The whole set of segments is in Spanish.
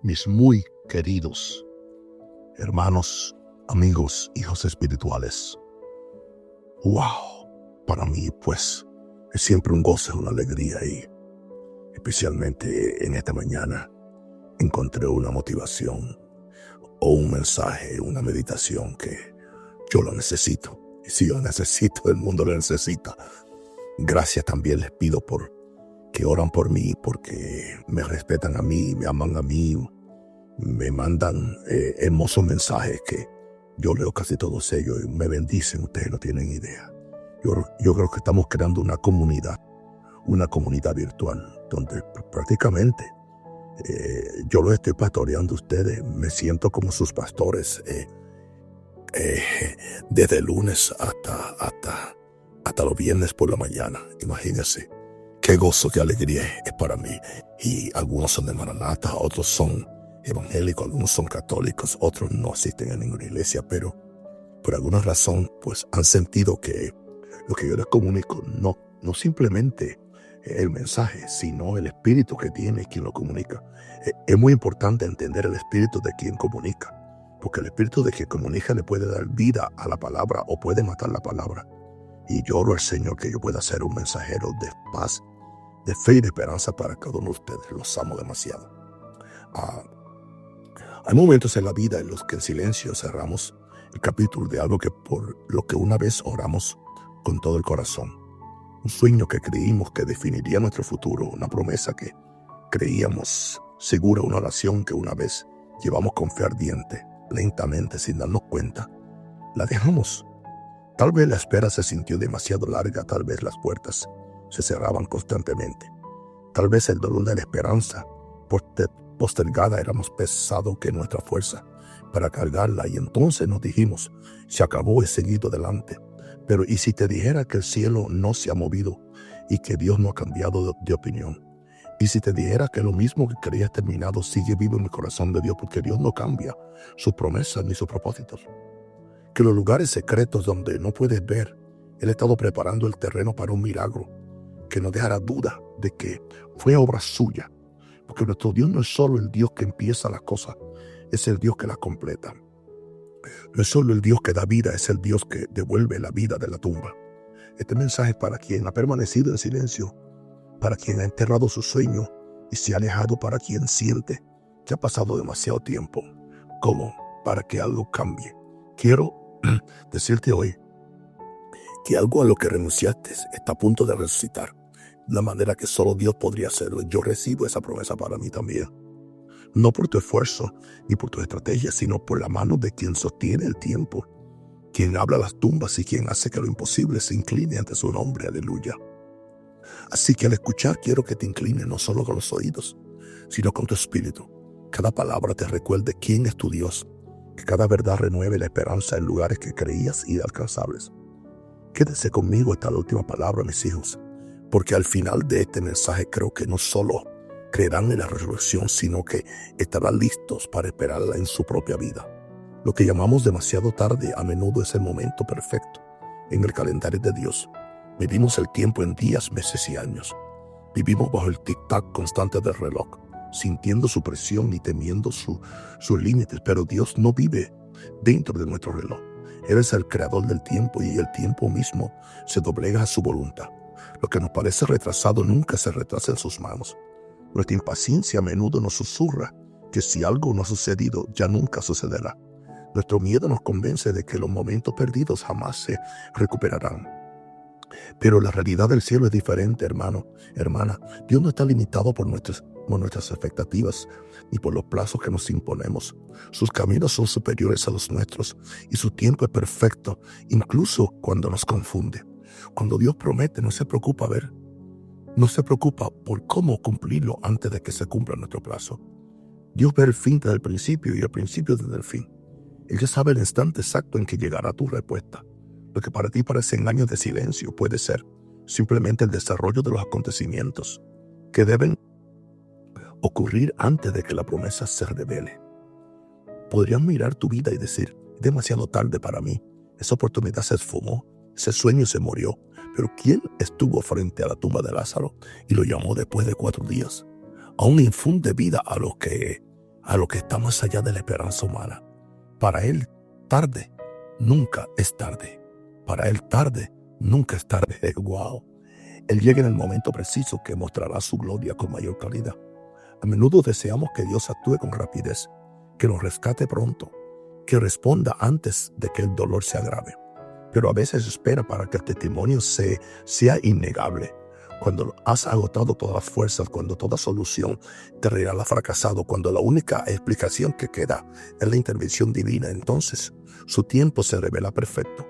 mis muy queridos hermanos, amigos, hijos espirituales. ¡Wow! Para mí, pues, es siempre un goce, una alegría y especialmente en esta mañana encontré una motivación o un mensaje, una meditación que yo lo necesito. Y si yo necesito, el mundo lo necesita. Gracias también les pido por que oran por mí, porque me respetan a mí, me aman a mí, me mandan hermosos mensajes que yo leo casi todos ellos y me bendicen, ustedes no tienen idea. Yo creo que estamos creando una comunidad virtual, donde prácticamente yo los estoy pastoreando a ustedes, me siento como sus pastores desde lunes hasta los viernes por la mañana. Imagínense. Qué gozo, qué alegría es para mí. Y algunos son de Maranata, otros son evangélicos, algunos son católicos, otros no asisten a ninguna iglesia, pero por alguna razón pues han sentido que lo que yo les comunico no simplemente el mensaje, sino el espíritu que tiene quien lo comunica. Es muy importante entender el espíritu de quien comunica, porque el espíritu de quien comunica le puede dar vida a la palabra o puede matar la palabra. Y yo oro al Señor que yo pueda ser un mensajero de paz, de fe y de esperanza para cada uno de ustedes. Los amo demasiado. Hay momentos en la vida en los que en silencio cerramos el capítulo de algo que por lo que una vez oramos con todo el corazón. Un sueño que creímos que definiría nuestro futuro, una promesa que creíamos segura, una oración que una vez llevamos con fe ardiente, lentamente, sin darnos cuenta. La dejamos. Tal vez la espera se sintió demasiado larga, tal vez las puertas se cerraban constantemente. Tal vez el dolor de la esperanza postergada era más pesado que nuestra fuerza para cargarla y entonces nos dijimos, se acabó, he seguido adelante. Pero ¿y si te dijera que el cielo no se ha movido y que Dios no ha cambiado de opinión? ¿Y si te dijera que lo mismo que creías terminado sigue vivo en el corazón de Dios porque Dios no cambia sus promesas ni sus propósitos? Que los lugares secretos donde no puedes ver, Él ha estado preparando el terreno para un milagro que no dejará duda de que fue obra suya. Porque nuestro Dios no es solo el Dios que empieza las cosas, es el Dios que las completa. No es solo el Dios que da vida, es el Dios que devuelve la vida de la tumba. Este mensaje es para quien ha permanecido en silencio, para quien ha enterrado su sueño y se ha alejado, para quien siente que ha pasado demasiado tiempo, como para que algo cambie. Quiero decirte hoy que algo a lo que renunciaste está a punto de resucitar, de la manera que solo Dios podría hacerlo. Yo recibo esa promesa para mí también. No por tu esfuerzo ni por tu estrategia, sino por la mano de quien sostiene el tiempo, quien habla las tumbas y quien hace que lo imposible se incline ante su nombre. Aleluya. Así que al escuchar quiero que te inclines no solo con los oídos, sino con tu espíritu. Cada palabra te recuerde quién es tu Dios, que cada verdad renueve la esperanza en lugares que creías inalcanzables. Quédese conmigo hasta la última palabra, mis hijos, porque al final de este mensaje creo que no solo creerán en la resurrección, sino que estarán listos para esperarla en su propia vida. Lo que llamamos demasiado tarde a menudo es el momento perfecto en el calendario de Dios. Medimos el tiempo en días, meses y años. Vivimos bajo el tic-tac constante del reloj, sintiendo su presión y temiendo sus límites, pero Dios no vive dentro de nuestro reloj. Él es el creador del tiempo y el tiempo mismo se doblega a su voluntad. Lo que nos parece retrasado nunca se retrasa en sus manos. Nuestra impaciencia a menudo nos susurra que si algo no ha sucedido, ya nunca sucederá. Nuestro miedo nos convence de que los momentos perdidos jamás se recuperarán. Pero la realidad del cielo es diferente, hermano, hermana. Dios no está limitado por nuestras expectativas ni por los plazos que nos imponemos. Sus caminos son superiores a los nuestros y su tiempo es perfecto, incluso cuando nos confunde. Cuando Dios promete, no se preocupa por cómo cumplirlo antes de que se cumpla nuestro plazo. Dios ve el fin desde el principio y el principio desde el fin. Él ya sabe el instante exacto en que llegará tu respuesta. Lo que para ti parecen años de silencio puede ser simplemente el desarrollo de los acontecimientos que deben ocurrir antes de que la promesa se revele. Podrías mirar tu vida y decir, es demasiado tarde para mí. Esa oportunidad se esfumó, ese sueño se murió. Pero ¿quién estuvo frente a la tumba de Lázaro y lo llamó después de 4 días? Aún infunde vida a los que a lo que está más allá de la esperanza humana. Para Él, tarde nunca es tarde. Para Él, tarde nunca es tarde. ¡Wow! Él llega en el momento preciso que mostrará su gloria con mayor claridad. A menudo deseamos que Dios actúe con rapidez, que nos rescate pronto, que responda antes de que el dolor se agrave. Pero a veces espera para que el testimonio sea innegable. Cuando has agotado todas las fuerzas, cuando toda solución te revela fracasado, cuando la única explicación que queda es la intervención divina, entonces su tiempo se revela perfecto.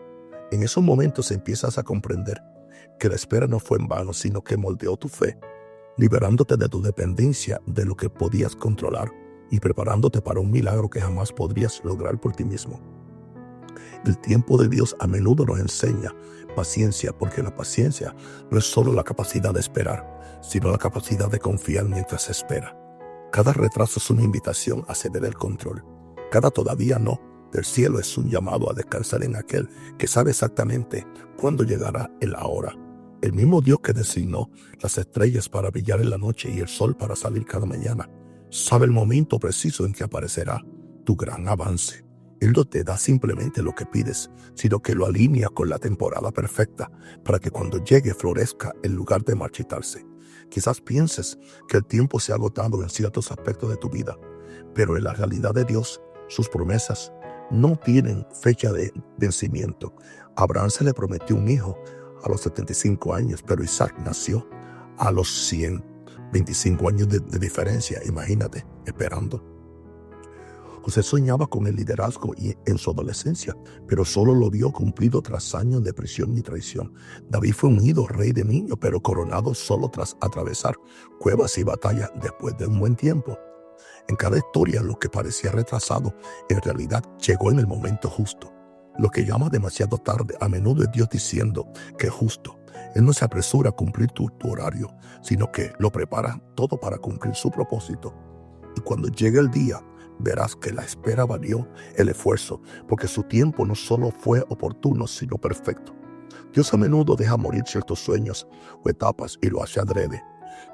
En esos momentos empiezas a comprender que la espera no fue en vano, sino que moldeó tu fe, liberándote de tu dependencia de lo que podías controlar y preparándote para un milagro que jamás podrías lograr por ti mismo. El tiempo de Dios a menudo nos enseña paciencia, porque la paciencia no es solo la capacidad de esperar, sino la capacidad de confiar mientras se espera. Cada retraso es una invitación a ceder el control. Cada todavía no del cielo es un llamado a descansar en aquel que sabe exactamente cuándo llegará el ahora. El mismo Dios que designó las estrellas para brillar en la noche y el sol para salir cada mañana, sabe el momento preciso en que aparecerá tu gran avance. Él no te da simplemente lo que pides, sino que lo alinea con la temporada perfecta para que cuando llegue florezca en lugar de marchitarse. Quizás pienses que el tiempo se ha agotado en ciertos aspectos de tu vida, pero en la realidad de Dios, sus promesas no tienen fecha de vencimiento. A Abraham se le prometió un hijo a los 75 años, pero Isaac nació a los 125 años de diferencia. Imagínate, esperando. José soñaba con el liderazgo en su adolescencia, pero solo lo vio cumplido tras años de prisión y traición. David fue ungido rey de niño, pero coronado solo tras atravesar cuevas y batallas después de un buen tiempo. En cada historia, lo que parecía retrasado, en realidad llegó en el momento justo. Lo que llama demasiado tarde, a menudo es Dios diciendo que es justo. Él no se apresura a cumplir tu horario, sino que lo prepara todo para cumplir su propósito. Y cuando llegue el día, verás que la espera valió el esfuerzo, porque su tiempo no solo fue oportuno, sino perfecto. Dios a menudo deja morir ciertos sueños o etapas y lo hace adrede,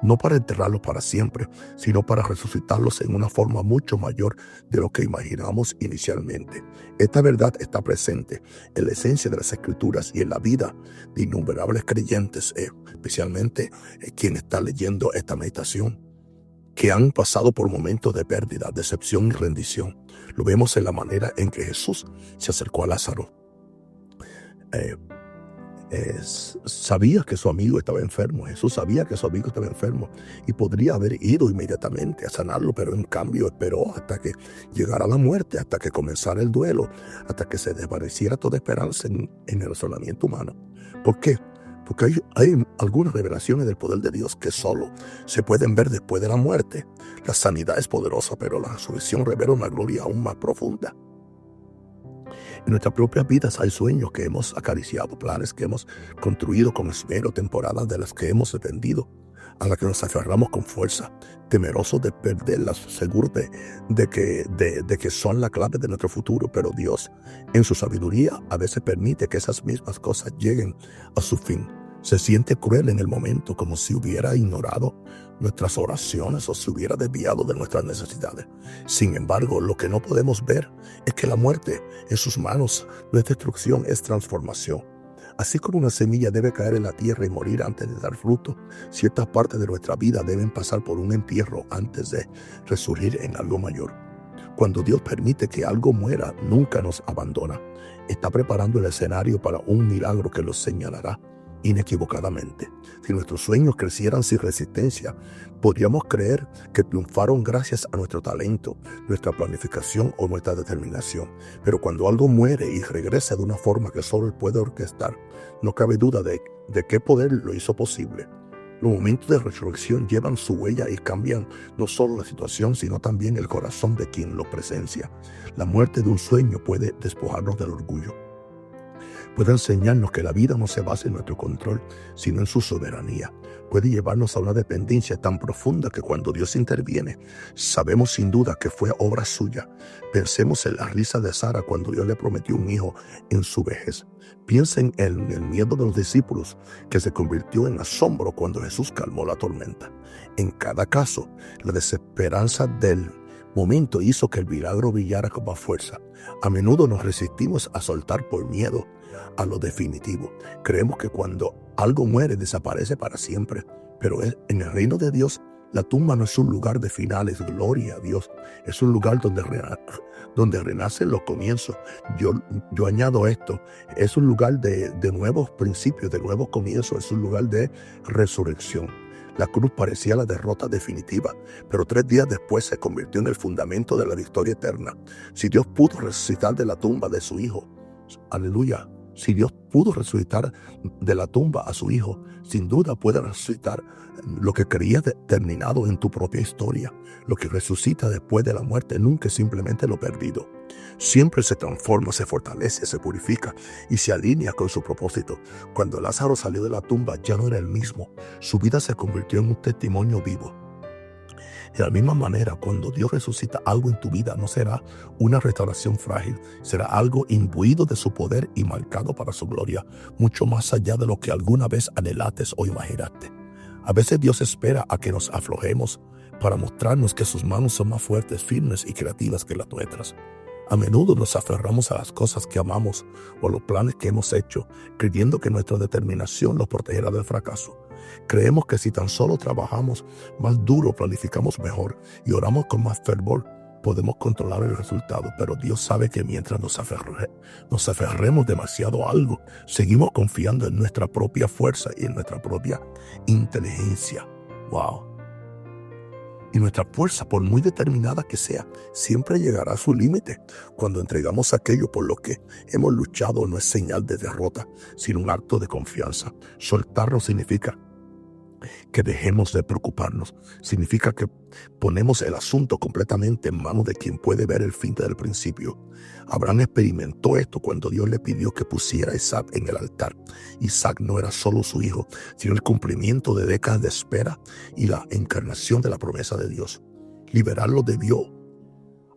no para enterrarlos para siempre, sino para resucitarlos en una forma mucho mayor de lo que imaginamos inicialmente. Esta verdad está presente en la esencia de las Escrituras y en la vida de innumerables creyentes, especialmente quien está leyendo esta meditación, que han pasado por momentos de pérdida, decepción y rendición. Lo vemos en la manera en que Jesús se acercó a Lázaro. Sabía que su amigo estaba enfermo. Jesús sabía que su amigo estaba enfermo y podría haber ido inmediatamente a sanarlo, pero en cambio esperó hasta que llegara la muerte, hasta que comenzara el duelo, hasta que se desvaneciera toda esperanza en el razonamiento humano. ¿Por qué? Porque hay algunas revelaciones del poder de Dios que solo se pueden ver después de la muerte. La sanidad es poderosa, pero la resurrección revela una gloria aún más profunda. En nuestras propias vidas hay sueños que hemos acariciado, planes que hemos construido con esmero, temporadas de las que hemos dependido, a las que nos aferramos con fuerza, temerosos de perderlas, seguros de que son la clave de nuestro futuro. Pero Dios, en su sabiduría, a veces permite que esas mismas cosas lleguen a su fin. Se siente cruel en el momento, como si hubiera ignorado nuestras oraciones o se hubiera desviado de nuestras necesidades. Sin embargo, lo que no podemos ver es que la muerte en sus manos no es destrucción, es transformación. Así como una semilla debe caer en la tierra y morir antes de dar fruto, ciertas partes de nuestra vida deben pasar por un entierro antes de resurgir en algo mayor. Cuando Dios permite que algo muera, nunca nos abandona. Está preparando el escenario para un milagro que lo señalará inequivocadamente. Si nuestros sueños crecieran sin resistencia, podríamos creer que triunfaron gracias a nuestro talento, nuestra planificación o nuestra determinación. Pero cuando algo muere y regresa de una forma que solo Él puede orquestar, no cabe duda de qué poder lo hizo posible. Los momentos de resurrección llevan su huella y cambian no solo la situación, sino también el corazón de quien lo presencia. La muerte de un sueño puede despojarnos del orgullo. Puede enseñarnos que la vida no se basa en nuestro control, sino en su soberanía. Puede llevarnos a una dependencia tan profunda que cuando Dios interviene, sabemos sin duda que fue obra suya. Pensemos en la risa de Sara cuando Dios le prometió un hijo en su vejez. Piensen en el miedo de los discípulos, que se convirtió en asombro cuando Jesús calmó la tormenta. En cada caso, la desesperanza del momento hizo que el milagro brillara con más fuerza. A menudo nos resistimos a soltar por miedo a lo definitivo. Creemos que cuando algo muere desaparece para siempre, pero en el reino de Dios la tumba no es un lugar de finales, gloria a Dios. Es un lugar donde renacen los comienzos. Yo añado esto, es un lugar de nuevos principios, de nuevos comienzos, es un lugar de resurrección. La cruz parecía la derrota definitiva, pero 3 días después se convirtió en el fundamento de la victoria eterna. Si Dios pudo resucitar de la tumba de su Hijo, aleluya, si Dios pudo resucitar de la tumba a su Hijo, sin duda puede resucitar lo que creías terminado en tu propia historia. Lo que resucita después de la muerte nunca es simplemente lo perdido. Siempre se transforma, se fortalece, se purifica y se alinea con su propósito. Cuando Lázaro salió de la tumba ya no era el mismo. Su vida se convirtió en un testimonio vivo. De la misma manera, cuando Dios resucita algo en tu vida, no será una restauración frágil, será algo imbuido de su poder y marcado para su gloria, mucho más allá de lo que alguna vez anhelaste o imaginaste. A veces Dios espera a que nos aflojemos para mostrarnos que sus manos son más fuertes, firmes y creativas que las nuestras. A menudo nos aferramos a las cosas que amamos o a los planes que hemos hecho, creyendo que nuestra determinación nos protegerá del fracaso. Creemos que si tan solo trabajamos más duro, planificamos mejor y oramos con más fervor, podemos controlar el resultado. Pero Dios sabe que mientras nos aferremos demasiado a algo, seguimos confiando en nuestra propia fuerza y en nuestra propia inteligencia. ¡Wow! Y nuestra fuerza, por muy determinada que sea, siempre llegará a su límite. Cuando entregamos aquello por lo que hemos luchado, no es señal de derrota, sino un acto de confianza. Soltarlo significa que dejemos de preocuparnos. Significa que ponemos el asunto completamente en manos de quien puede ver el fin desde el principio. Abraham experimentó esto cuando Dios le pidió que pusiera a Isaac en el altar. Isaac no era solo su hijo, sino el cumplimiento de décadas de espera y la encarnación de la promesa de Dios. Liberarlo debió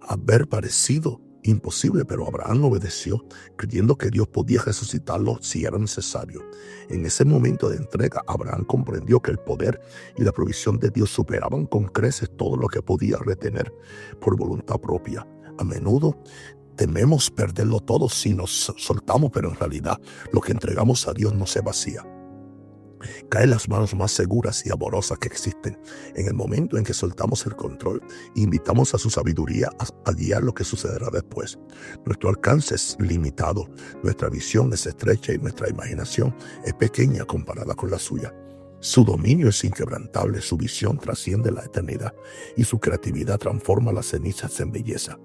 haber parecido imposible, pero Abraham obedeció, creyendo que Dios podía resucitarlo si era necesario. En ese momento de entrega, Abraham comprendió que el poder y la provisión de Dios superaban con creces todo lo que podía retener por voluntad propia. A menudo tememos perderlo todo si nos soltamos, pero en realidad lo que entregamos a Dios no se vacía. Cae en las manos más seguras y amorosas que existen. En el momento en que soltamos el control, invitamos a su sabiduría a guiar lo que sucederá después. Nuestro alcance es limitado, nuestra visión es estrecha y nuestra imaginación es pequeña comparada con la suya. Su dominio es inquebrantable, su visión trasciende la eternidad y su creatividad transforma las cenizas en belleza.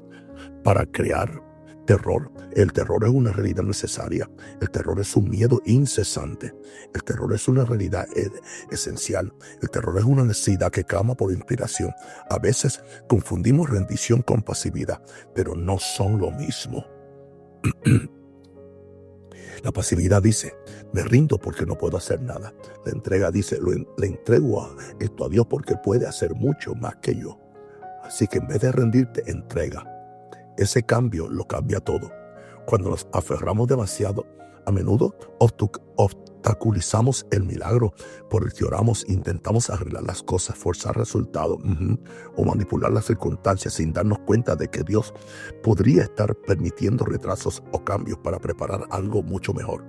Para crear terror. El terror es una realidad necesaria. El terror es un miedo incesante. El terror es una realidad esencial. El terror es una necesidad que clama por inspiración. A veces confundimos rendición con pasividad, pero no son lo mismo. La pasividad dice, me rindo porque no puedo hacer nada. La entrega dice, le entrego esto a Dios porque puede hacer mucho más que yo. Así que en vez de rendirte, entrega. Ese cambio lo cambia todo. Cuando nos aferramos demasiado, a menudo obstaculizamos el milagro por el que oramos, intentamos arreglar las cosas, forzar resultados o manipular las circunstancias sin darnos cuenta de que Dios podría estar permitiendo retrasos o cambios para preparar algo mucho mejor.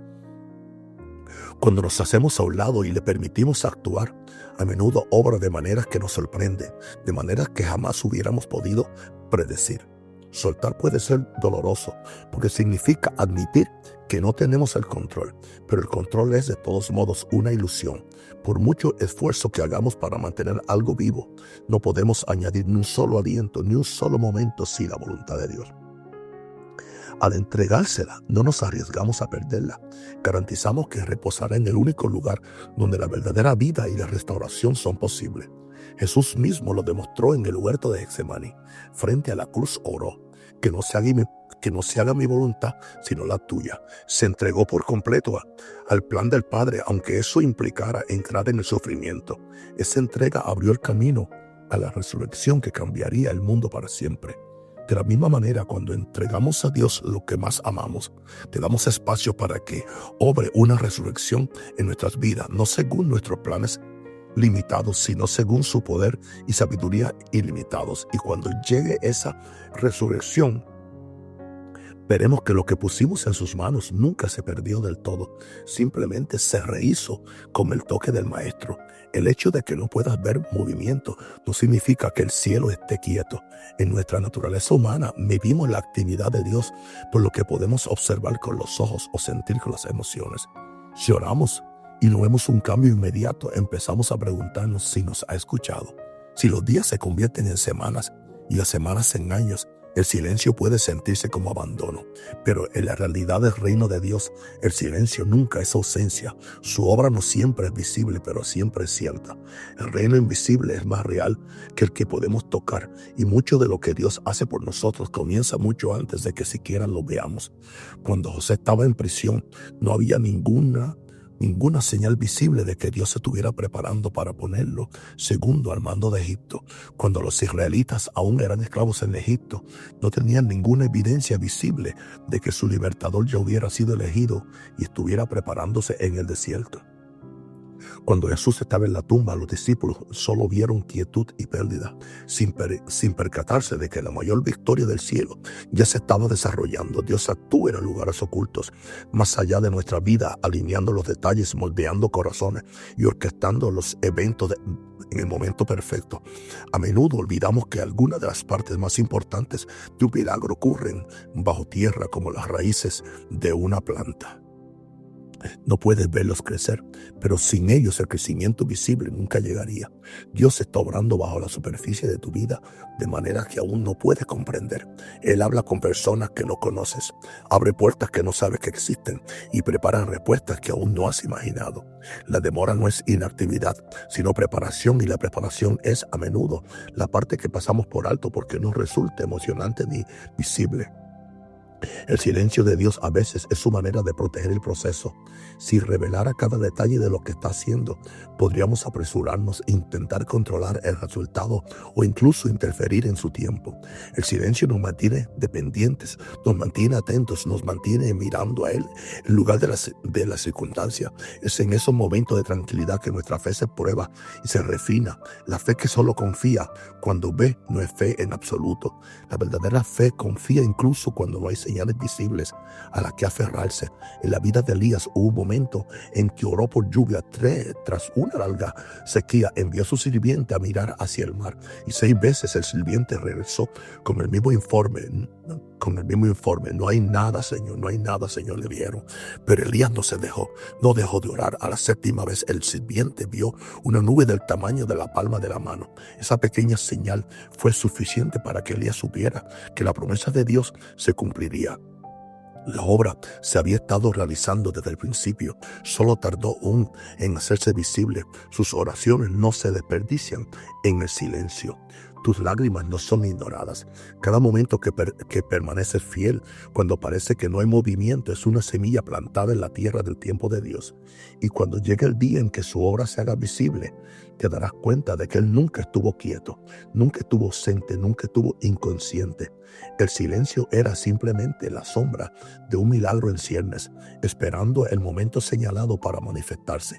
Cuando nos hacemos a un lado y le permitimos actuar, a menudo obra de maneras que nos sorprenden, de maneras que jamás hubiéramos podido predecir. Soltar puede ser doloroso porque significa admitir que no tenemos el control, pero el control es de todos modos una ilusión. Por mucho esfuerzo que hagamos para mantener algo vivo, no podemos añadir ni un solo aliento, ni un solo momento sin la voluntad de Dios. Al entregársela, no nos arriesgamos a perderla. Garantizamos que reposará en el único lugar donde la verdadera vida y la restauración son posibles. Jesús mismo lo demostró en el huerto de Getsemaní. Frente a la cruz oró, que no se haga mi voluntad, sino la tuya. Se entregó por completo al plan del Padre, aunque eso implicara entrar en el sufrimiento. Esa entrega abrió el camino a la resurrección que cambiaría el mundo para siempre. De la misma manera, cuando entregamos a Dios lo que más amamos, le damos espacio para que obre una resurrección en nuestras vidas, no según nuestros planes limitados, sino según su poder y sabiduría ilimitados. Y cuando llegue esa resurrección, veremos que lo que pusimos en sus manos nunca se perdió del todo, simplemente se rehizo con el toque del Maestro. El hecho de que no puedas ver movimiento no significa que el cielo esté quieto. En nuestra naturaleza humana vivimos la actividad de Dios, por lo que podemos observar con los ojos o sentir con las emociones. Si oramos y no vemos un cambio inmediato, empezamos a preguntarnos si nos ha escuchado. Si los días se convierten en semanas y las semanas en años, el silencio puede sentirse como abandono, pero en la realidad del reino de Dios, el silencio nunca es ausencia. Su obra no siempre es visible, pero siempre es cierta. El reino invisible es más real que el que podemos tocar, y mucho de lo que Dios hace por nosotros comienza mucho antes de que siquiera lo veamos. Cuando José estaba en prisión, no había ninguna señal visible de que Dios se estuviera preparando para ponerlo segundo al mando de Egipto. Cuando los israelitas aún eran esclavos en Egipto, no tenían ninguna evidencia visible de que su libertador ya hubiera sido elegido y estuviera preparándose en el desierto. Cuando Jesús estaba en la tumba, los discípulos solo vieron quietud y pérdida, sin percatarse de que la mayor victoria del cielo ya se estaba desarrollando. Dios actúa en los lugares ocultos, más allá de nuestra vida, alineando los detalles, moldeando corazones y orquestando los eventos en el momento perfecto. A menudo olvidamos que algunas de las partes más importantes de un milagro ocurren bajo tierra, como las raíces de una planta. No puedes verlos crecer, pero sin ellos el crecimiento visible nunca llegaría. Dios está obrando bajo la superficie de tu vida de manera que aún no puedes comprender. Él habla con personas que no conoces, abre puertas que no sabes que existen y prepara respuestas que aún no has imaginado. La demora no es inactividad, sino preparación, y la preparación es a menudo la parte que pasamos por alto porque no resulta emocionante ni visible. El silencio de Dios a veces es su manera de proteger el proceso. Si revelara cada detalle de lo que está haciendo, podríamos apresurarnos e intentar controlar el resultado o incluso interferir en su tiempo. El silencio nos mantiene dependientes, nos mantiene atentos, nos mantiene mirando a Él en lugar de la circunstancia. Es en esos momentos de tranquilidad que nuestra fe se prueba y se refina. La fe que solo confía cuando ve no es fe en absoluto. La verdadera fe confía incluso cuando no hay señales visibles a las que aferrarse. En la vida de Elías hubo un momento en que oró por lluvia. Tras una larga sequía, envió a su sirviente a mirar hacia el mar, y 6 veces el sirviente regresó con el mismo informe. No hay nada, Señor, no hay nada, Señor, le dieron. Pero Elías no dejó de orar. A la 7ª vez el sirviente vio una nube del tamaño de la palma de la mano. Esa pequeña señal fue suficiente para que Elías supiera que la promesa de Dios se cumpliría. La obra se había estado realizando desde el principio, solo tardó en hacerse visible. Sus oraciones no se desperdician en el silencio. Tus lágrimas no son ignoradas. Cada momento que permaneces fiel, cuando parece que no hay movimiento, es una semilla plantada en la tierra del tiempo de Dios. Y cuando llegue el día en que su obra se haga visible, te darás cuenta de que Él nunca estuvo quieto, nunca estuvo ausente, nunca estuvo inconsciente. El silencio era simplemente la sombra de un milagro en ciernes, esperando el momento señalado para manifestarse.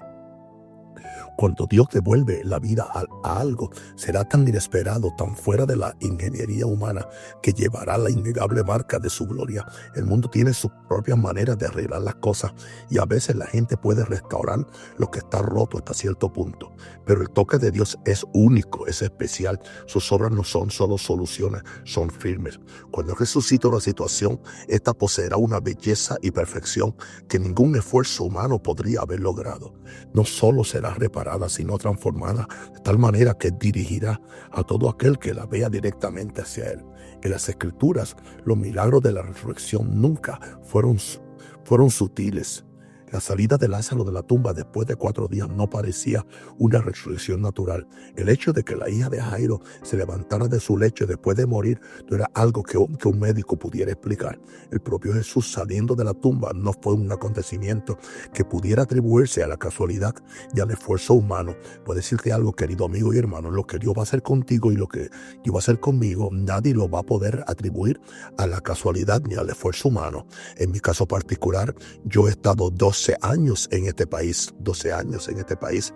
Cuando Dios devuelve la vida a algo, será tan inesperado, tan fuera de la ingeniería humana, que llevará la innegable marca de su gloria. El mundo tiene sus propias maneras de arreglar las cosas, y a veces la gente puede restaurar lo que está roto hasta cierto punto. Pero el toque de Dios es único, es especial. Sus obras no son solo soluciones, son firmes. Cuando resucita una situación, esta poseerá una belleza y perfección que ningún esfuerzo humano podría haber logrado. No solo será reparada, sino transformada de tal manera que dirigirá a todo aquel que la vea directamente hacia Él. En las Escrituras, los milagros de la resurrección nunca fueron sutiles. La salida de Lázaro de la tumba después de 4 días no parecía una resurrección natural. El hecho de que la hija de Jairo se levantara de su lecho después de morir no era algo que un médico pudiera explicar. El propio Jesús saliendo de la tumba no fue un acontecimiento que pudiera atribuirse a la casualidad y al esfuerzo humano. Puedo decirte algo, querido amigo y hermano: lo que Dios va a hacer contigo y lo que Dios va a hacer conmigo, nadie lo va a poder atribuir a la casualidad ni al esfuerzo humano. En mi caso particular, yo he estado 2 12 años en este país, 12 años en este país,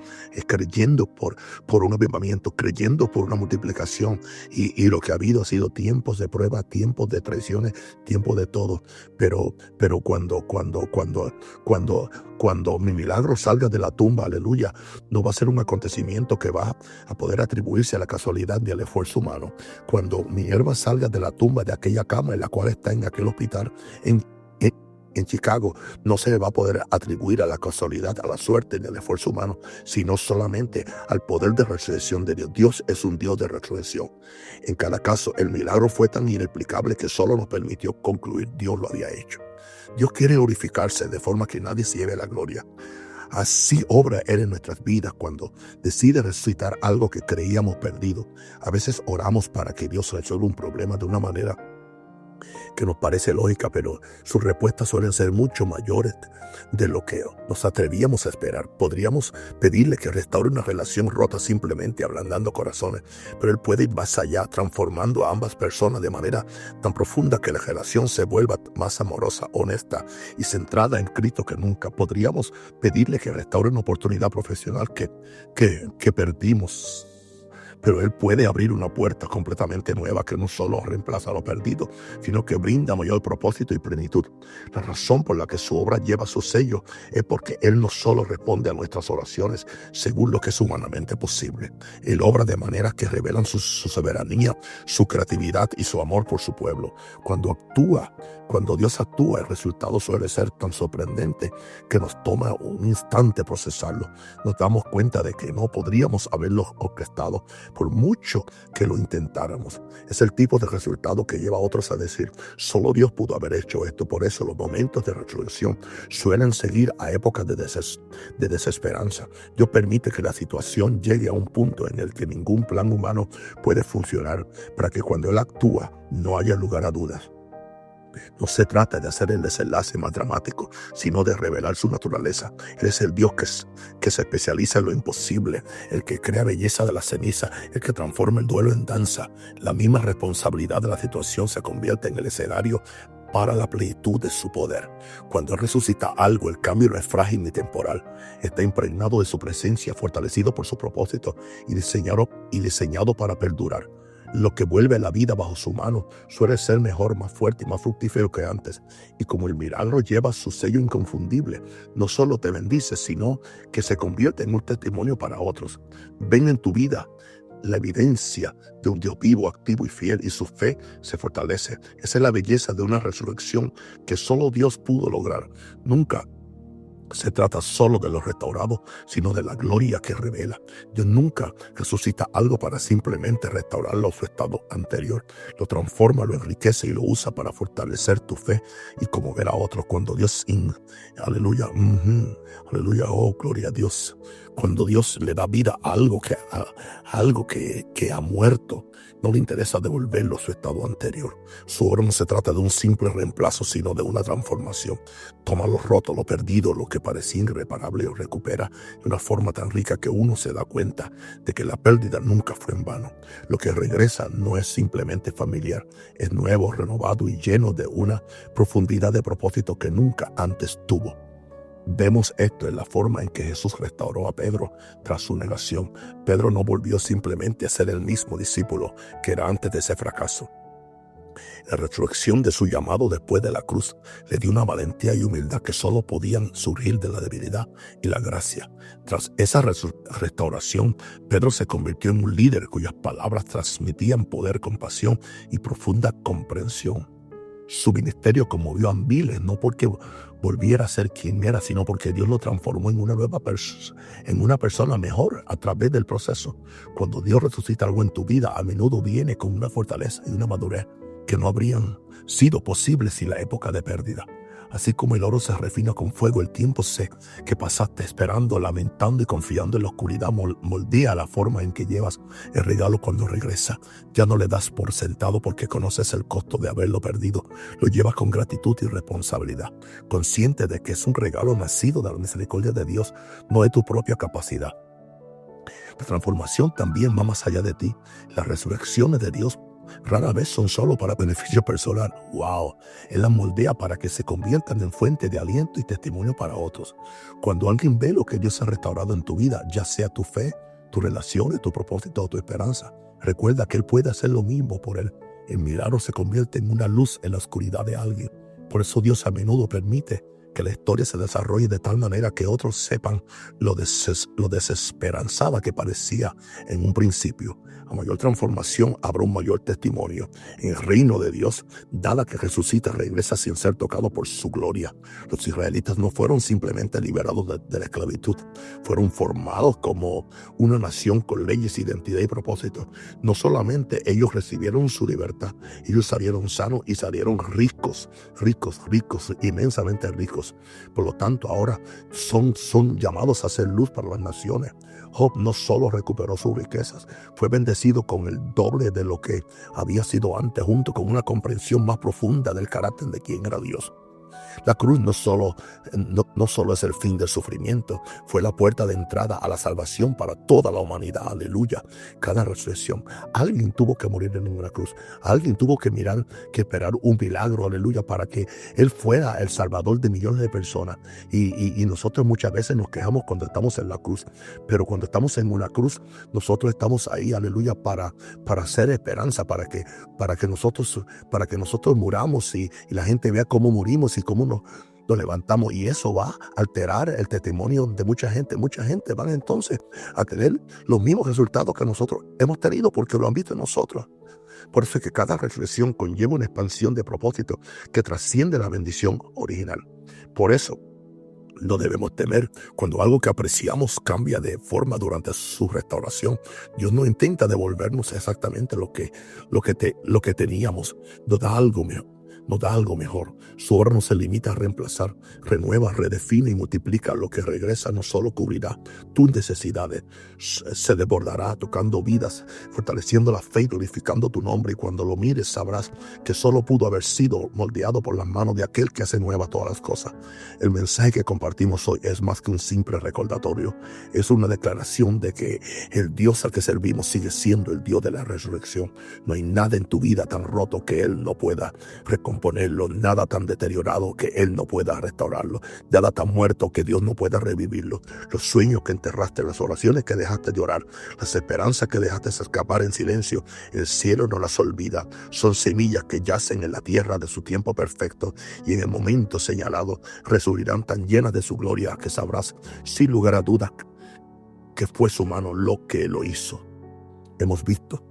creyendo por un avivamiento, creyendo por una multiplicación, y lo que ha habido ha sido tiempos de prueba, tiempos de traiciones, tiempos de todo, pero cuando mi milagro salga de la tumba, aleluya, no va a ser un acontecimiento que va a poder atribuirse a la casualidad ni al esfuerzo humano. Cuando mi hierba salga de la tumba, de aquella cama en la cual está en aquel hospital en, en, en Chicago, no se le va a poder atribuir a la casualidad, a la suerte ni al esfuerzo humano, sino solamente al poder de resurrección de Dios. Dios es un Dios de resurrección. En cada caso, el milagro fue tan inexplicable que solo nos permitió concluir: Dios lo había hecho. Dios quiere glorificarse de forma que nadie se lleve la gloria. Así obra Él en nuestras vidas cuando decide resucitar algo que creíamos perdido. A veces oramos para que Dios resuelva un problema de una manera que nos parece lógica, pero sus respuestas suelen ser mucho mayores de lo que nos atrevíamos a esperar. Podríamos pedirle que restaure una relación rota simplemente ablandando corazones, pero Él puede ir más allá, transformando a ambas personas de manera tan profunda que la relación se vuelva más amorosa, honesta y centrada en Cristo que nunca. Podríamos pedirle que restaure una oportunidad profesional que perdimos, pero Él puede abrir una puerta completamente nueva que no solo reemplaza lo perdido, sino que brinda mayor propósito y plenitud. La razón por la que su obra lleva su sello es porque Él no solo responde a nuestras oraciones según lo que es humanamente posible. Él obra de maneras que revelan su soberanía, su creatividad y su amor por su pueblo. Cuando Dios actúa, el resultado suele ser tan sorprendente que nos toma un instante procesarlo. Nos damos cuenta de que no podríamos haberlo orquestado por mucho que lo intentáramos. Es el tipo de resultado que lleva a otros a decir: solo Dios pudo haber hecho esto. Por eso los momentos de resurrección suelen seguir a épocas de desesperanza. Dios permite que la situación llegue a un punto en el que ningún plan humano puede funcionar, para que cuando Él actúa no haya lugar a dudas. No se trata de hacer el desenlace más dramático, sino de revelar su naturaleza. Él es el Dios que se especializa en lo imposible, el que crea belleza de la ceniza, el que transforma el duelo en danza. La misma responsabilidad de la situación se convierte en el escenario para la plenitud de su poder. Cuando Él resucita algo, el cambio no es frágil ni temporal. Está impregnado de su presencia, fortalecido por su propósito y diseñado para perdurar. Lo que vuelve a la vida bajo su mano suele ser mejor, más fuerte y más fructífero que antes. Y como el milagro lleva su sello inconfundible, no solo te bendice, sino que se convierte en un testimonio para otros. Ven en tu vida la evidencia de un Dios vivo, activo y fiel, y su fe se fortalece. Esa es la belleza de una resurrección que solo Dios pudo lograr. Nunca se trata solo de los restaurados, sino de la gloria que revela. Dios nunca resucita algo para simplemente restaurarlo a su estado anterior. Lo transforma, lo enriquece y lo usa para fortalecer tu fe y conmover a otros. Cuando Dios, aleluya, aleluya, oh, gloria a Dios. Cuando Dios le da vida a algo que ha muerto, no le interesa devolverlo a su estado anterior. Su obra no se trata de un simple reemplazo, sino de una transformación. Toma lo roto, lo perdido, lo que parecía irreparable, y lo recupera de una forma tan rica que uno se da cuenta de que la pérdida nunca fue en vano. Lo que regresa no es simplemente familiar, es nuevo, renovado y lleno de una profundidad de propósito que nunca antes tuvo. Vemos esto en la forma en que Jesús restauró a Pedro tras su negación. Pedro no volvió simplemente a ser el mismo discípulo que era antes de ese fracaso. La resurrección de su llamado después de la cruz le dio una valentía y humildad que solo podían surgir de la debilidad y la gracia. Tras esa restauración, Pedro se convirtió en un líder cuyas palabras transmitían poder, compasión y profunda comprensión. Su ministerio conmovió a miles, no porque volviera a ser quien era, sino porque Dios lo transformó en una nueva en una persona mejor a través del proceso. Cuando Dios resucita algo en tu vida, a menudo viene con una fortaleza y una madurez que no habrían sido posibles sin la época de pérdida. Así como el oro se refina con fuego, el tiempo que pasaste esperando, lamentando y confiando en la oscuridad moldea la forma en que llevas el regalo cuando regresa. Ya no le das por sentado porque conoces el costo de haberlo perdido. Lo llevas con gratitud y responsabilidad, consciente de que es un regalo nacido de la misericordia de Dios, no de tu propia capacidad. La transformación también va más allá de ti. Las resurrecciones de Dios rara vez son solo para beneficio personal. ¡Wow! Él las moldea para que se conviertan en fuente de aliento y testimonio para otros. Cuando alguien ve lo que Dios ha restaurado en tu vida, ya sea tu fe, tus relaciones, tu propósito o tu esperanza, recuerda que Él puede hacer lo mismo por él. El milagro se convierte en una luz en la oscuridad de alguien. Por eso Dios a menudo permite que la historia se desarrolle de tal manera que otros sepan lo desesperanzada que parecía en un principio. A mayor transformación habrá un mayor testimonio. En el reino de Dios, dada que resucita, regresa sin ser tocado por su gloria. Los israelitas no fueron simplemente liberados de la esclavitud, fueron formados como una nación con leyes, identidad y propósito. No solamente ellos recibieron su libertad, ellos salieron sanos y salieron ricos, inmensamente ricos. Por lo tanto, ahora son llamados a ser luz para las naciones. Job no solo recuperó sus riquezas, fue bendecido con el doble de lo que había sido antes, junto con una comprensión más profunda del carácter de quién era Dios. La cruz no solo es el fin del sufrimiento, fue la puerta de entrada a la salvación para toda la humanidad. Aleluya. Cada resurrección. Alguien tuvo que morir en una cruz. Alguien tuvo que esperar un milagro, aleluya, para que Él fuera el salvador de millones de personas. Y nosotros muchas veces nos quejamos cuando estamos en la cruz. Pero cuando estamos en una cruz, nosotros estamos ahí, aleluya, para hacer esperanza, para que nosotros muramos y la gente vea cómo murimos y cómo nos levantamos, y eso va a alterar el testimonio de mucha gente. Mucha gente van entonces a tener los mismos resultados que nosotros hemos tenido porque lo han visto en nosotros. Por eso es que cada reflexión conlleva una expansión de propósito que trasciende la bendición original. Por eso no debemos temer cuando algo que apreciamos cambia de forma durante su restauración. Dios no intenta devolvernos exactamente lo que teníamos. Nos da algo mejor. Su obra no se limita a reemplazar, renueva, redefine y multiplica. Lo que regresa no solo cubrirá tus necesidades, se desbordará tocando vidas, fortaleciendo la fe y glorificando tu nombre. Y cuando lo mires sabrás que solo pudo haber sido moldeado por las manos de aquel que hace nueva todas las cosas. El mensaje que compartimos hoy es más que un simple recordatorio. Es una declaración de que el Dios al que servimos sigue siendo el Dios de la resurrección. No hay nada en tu vida tan roto que Él no pueda recomponerlo, nada tan deteriorado que Él no pueda restaurarlo, nada tan muerto que Dios no pueda revivirlo. Los sueños que enterraste, las oraciones que dejaste de orar, las esperanzas que dejaste escapar en silencio, el cielo no las olvida. Son semillas que yacen en la tierra de su tiempo perfecto, y en el momento señalado resurgirán tan llenas de su gloria que sabrás sin lugar a dudas que fue su mano lo que lo hizo. Hemos visto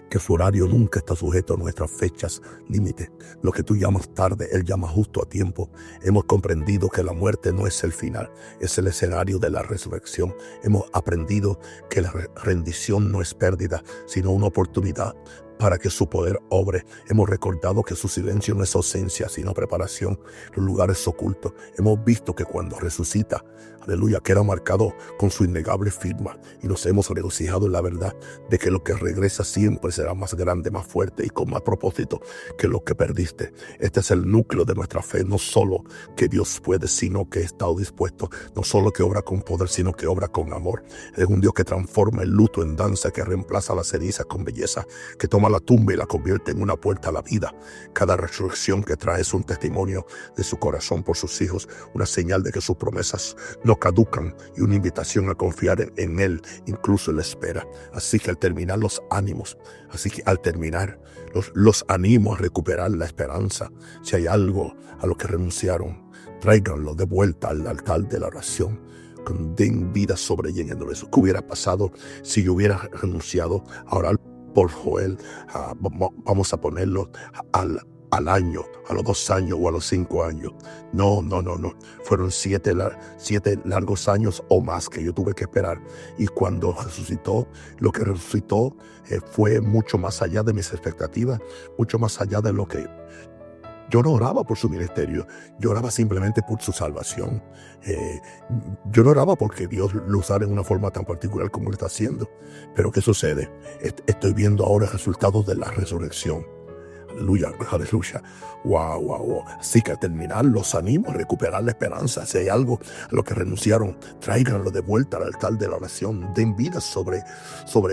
que su horario nunca está sujeto a nuestras fechas límite. Lo que tú llamas tarde, Él llama justo a tiempo. Hemos comprendido que la muerte no es el final, es el escenario de la resurrección. Hemos aprendido que la rendición no es pérdida, sino una oportunidad para que su poder obre. Hemos recordado que su silencio no es ausencia, sino preparación, los lugares ocultos. Hemos visto que cuando resucita, aleluya, queda marcado con su innegable firma, y nos hemos regocijado en la verdad de que lo que regresa siempre será más grande, más fuerte y con más propósito que lo que perdiste. Este es el núcleo de nuestra fe, no solo que Dios puede, sino que ha estado dispuesto, no solo que obra con poder, sino que obra con amor. Es un Dios que transforma el luto en danza, que reemplaza la ceniza con belleza, que toma la tumba y la convierte en una puerta a la vida. Cada resurrección que trae es un testimonio de su corazón por sus hijos, una señal de que sus promesas no caducan y una invitación a confiar en Él, incluso en la espera. Así que al terminar los animo a recuperar la esperanza. Si hay algo a lo que renunciaron, tráiganlo de vuelta al altar de la oración. Den vida sobrellenándolo. ¿Qué hubiera pasado si yo hubiera renunciado a orar por Joel? Vamos a ponerlo al año, a los 2 años o a los 5 años. No. Fueron 7 largos años o más que yo tuve que esperar. Y cuando resucitó, lo que resucitó fue mucho más allá de mis expectativas, mucho más allá de lo que... Yo no oraba por su ministerio, yo oraba simplemente por su salvación. Yo no oraba porque Dios lo usara en una forma tan particular como lo está haciendo. Pero ¿qué sucede? Estoy viendo ahora resultados de la resurrección. Aleluya, aleluya. Wow, wow, wow. Así que al terminar, los animo a recuperar la esperanza. Si hay algo a lo que renunciaron, tráiganlo de vuelta al altar de la oración. Den vida sobre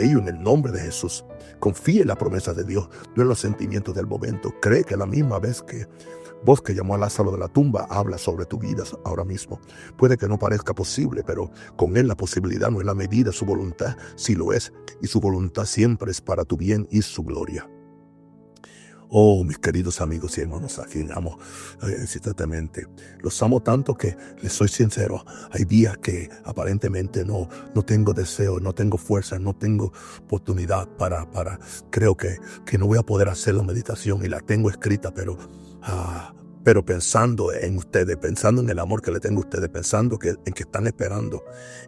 ello en el nombre de Jesús. Confíe en la promesa de Dios, no en los sentimientos del momento. Cree que la misma vez que voz que llamó a Lázaro de la tumba habla sobre tu vida ahora mismo. Puede que no parezca posible, pero con Él la posibilidad no es la medida, su voluntad sí lo es. Y su voluntad siempre es para tu bien y su gloria. Oh, mis queridos amigos y hermanos, a quien amo insistentemente. Los amo tanto que, les soy sincero, hay días que aparentemente no tengo deseo, no tengo fuerza, no tengo oportunidad creo que no voy a poder hacer la meditación y la tengo escrita, pero pensando en ustedes, pensando en el amor que le tengo a ustedes, pensando en que están esperando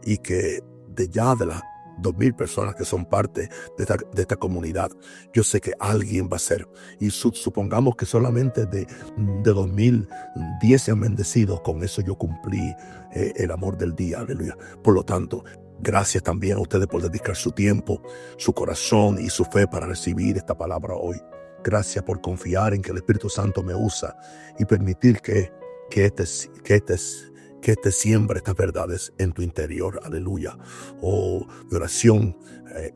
y que de las 2,000 personas que son parte de esta comunidad, yo sé que alguien va a ser. Y supongamos que solamente de 2,000, 10 se han bendecido. Con eso yo cumplí el amor del día. Aleluya. Por lo tanto, gracias también a ustedes por dedicar su tiempo, su corazón y su fe para recibir esta palabra hoy. Gracias por confiar en que el Espíritu Santo me usa y permitir que este siembra estas verdades en tu interior. Aleluya. Oh, mi oración,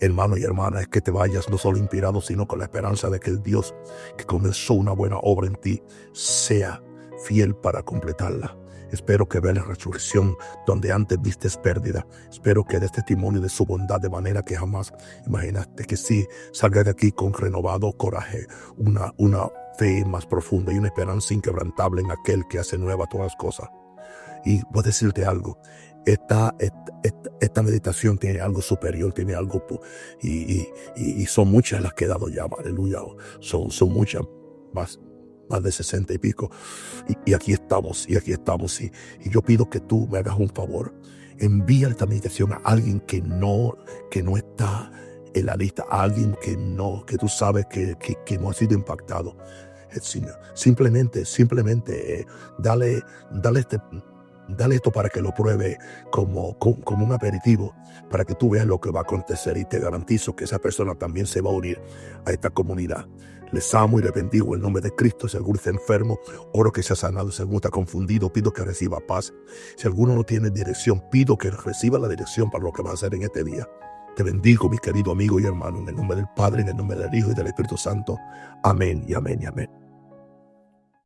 hermano y hermana, es que te vayas no solo inspirado, sino con la esperanza de que el Dios que comenzó una buena obra en ti sea fiel para completarla. Espero que veas la resurrección donde antes vistes pérdida. Espero que des testimonio de su bondad de manera que jamás imaginaste. Que sí salgas de aquí con renovado coraje, una fe más profunda y una esperanza inquebrantable en aquel que hace nuevas todas las cosas. Y voy a decirte algo, esta meditación tiene algo superior, tiene algo, y son muchas las que he dado ya, aleluya, son muchas, más de 60 y pico, y aquí estamos, y yo pido que tú me hagas un favor, envía esta meditación a alguien que no está en la lista, a alguien que tú sabes que no ha sido impactado. Simplemente, dale esto para que lo pruebe como un aperitivo, para que tú veas lo que va a acontecer, y te garantizo que esa persona también se va a unir a esta comunidad. Les amo y les bendigo en el nombre de Cristo. Si alguno está enfermo, oro que sea sanado. Si alguno está confundido, pido que reciba paz. Si alguno no tiene dirección, pido que reciba la dirección para lo que va a hacer en este día. Te bendigo, mi querido amigo y hermano, en el nombre del Padre, en el nombre del Hijo y del Espíritu Santo. Amén y amén y amén.